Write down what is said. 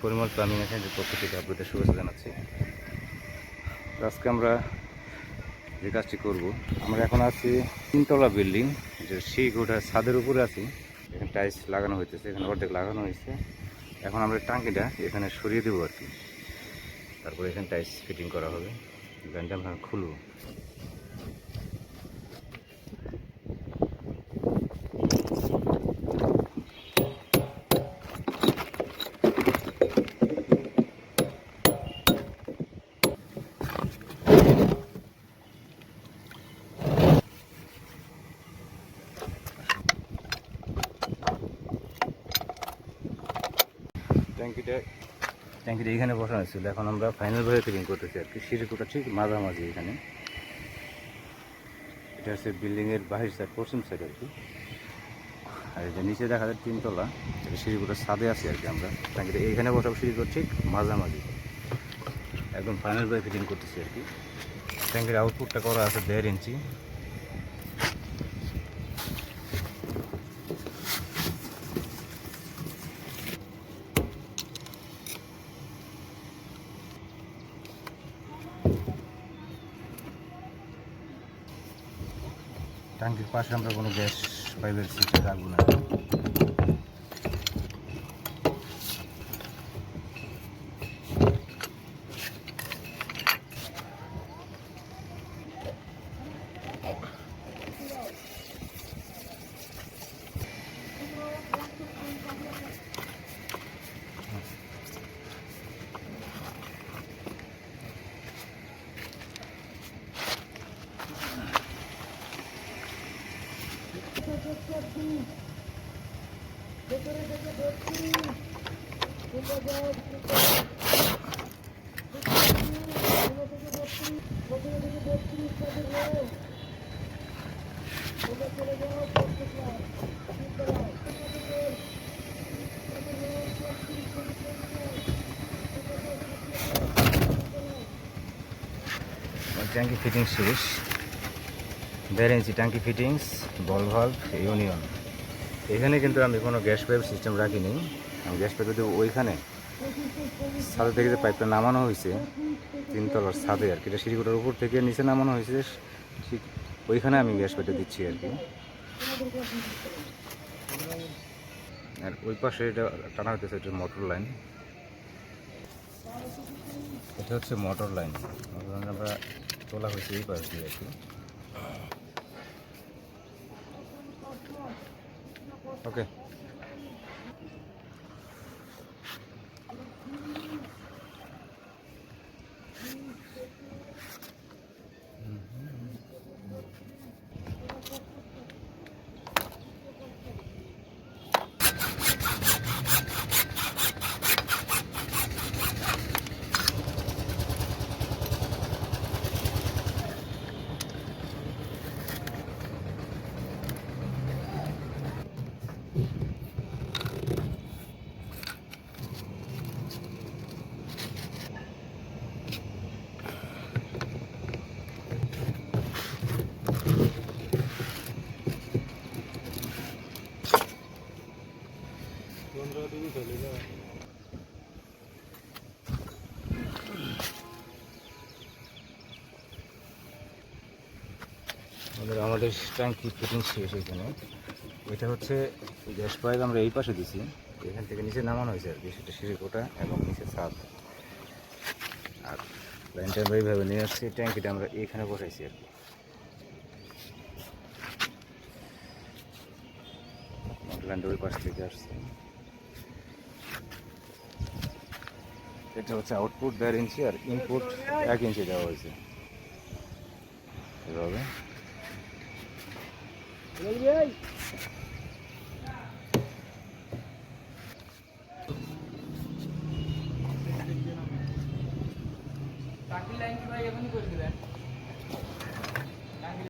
Parimal plumbing এজেন্সির পক্ষ থেকে আপনাদের শুভেচ্ছা জানাচ্ছি। আজকে আমরা যে কাজটি করব, আমরা এখন আছি তিনতলা বিল্ডিং, যে শিক ওঠা ছাদের উপরে আছি। এখানে টাইলস লাগানো হইতেছে, এখানে অর্ধেক লাগানো হয়েছে। এখন আমরা টাঙ্কিটা এখানে সরিয়ে দেবো আর কি, তারপরে এখানে টাইলস ফিটিং করা হবে। লাইনটা আমরা খুলবো। ট্যাঙ্কিটা এখানে বসানো ছিল, এখন আমরা ফাইনালভাবে ফিটিং করতেছি আর কি। সিঁড়িটা ঠিক মাঝামাঝি এখানে। এটা হচ্ছে বিল্ডিংয়ের বাহির সাইড, পশ্চিম সাইড আর কি। আর এই যে নিচে দেখা যায় তিনতলা, সিঁড়িগুলোর ছাদে আছে আর কি। আমরা ট্যাঙ্কিটা এইখানে বসাবো, সিঁড়িগুলো ঠিক মাঝামাঝি, একদম ফাইনালভাবে ফিটিং করতেছি আর কি। ট্যাঙ্কির আউটপুটটা করা আছে 1.5 ইঞ্চি। ট্যাঙ্কির পাশে আমরা কোনো গ্যাস পাইপের সিস্টেম রাখবো না। ট্যাঙ্কি ফিটিং শেষ। 1.5 ইঞ্চি ট্যাঙ্কি ফিটিংস, বল ভাল্ভ, ইউনিয়ন। এখানে কিন্তু আমি কোনো গ্যাস পাইপ সিস্টেম রাখিনি। আমি গ্যাস পাইপ দেবো ওইখানে, ছাদে থেকে যে পাইপটা নামানো হয়েছে তিনতলার ছাদে আর কি। এটা সিঁড়িগুলোর উপর থেকে নিচে নামানো হয়েছে, ঠিক ওইখানে আমি গ্যাস পাইপটা দিচ্ছি আর কি। আর ওই পাশে এটা টানা হইতেছে, এটা মোটর লাইন। এটা হচ্ছে মোটর লাইন, আমরা তোলা হয়েছে এই পাশ দিয়ে আর কি। ওকে, আমাদের ট্যাঙ্কি ফিটিং শেষ। এখানে এটা হচ্ছে গ্যাস পাইপ, আমরা এই পাশে দিছি, এখান থেকে নিচে নামানো হয়েছে আর কি। সেটা সিঁড়ি কোটা এবং নিচে ছাদ। আর লাইনটা আমরা এইভাবে নিয়ে আসছি, ট্যাঙ্কিটা আমরা এইখানে বসাইছি আর কি। লাইনটা ওই পাশ থেকে আসছে। এটা হচ্ছে আউটপুট 1.5 ইঞ্চি, আর ইনপুট 1 ইঞ্চি দেওয়া হয়েছে এভাবে। লাইন কি ভাই এখনই করে দিবেন?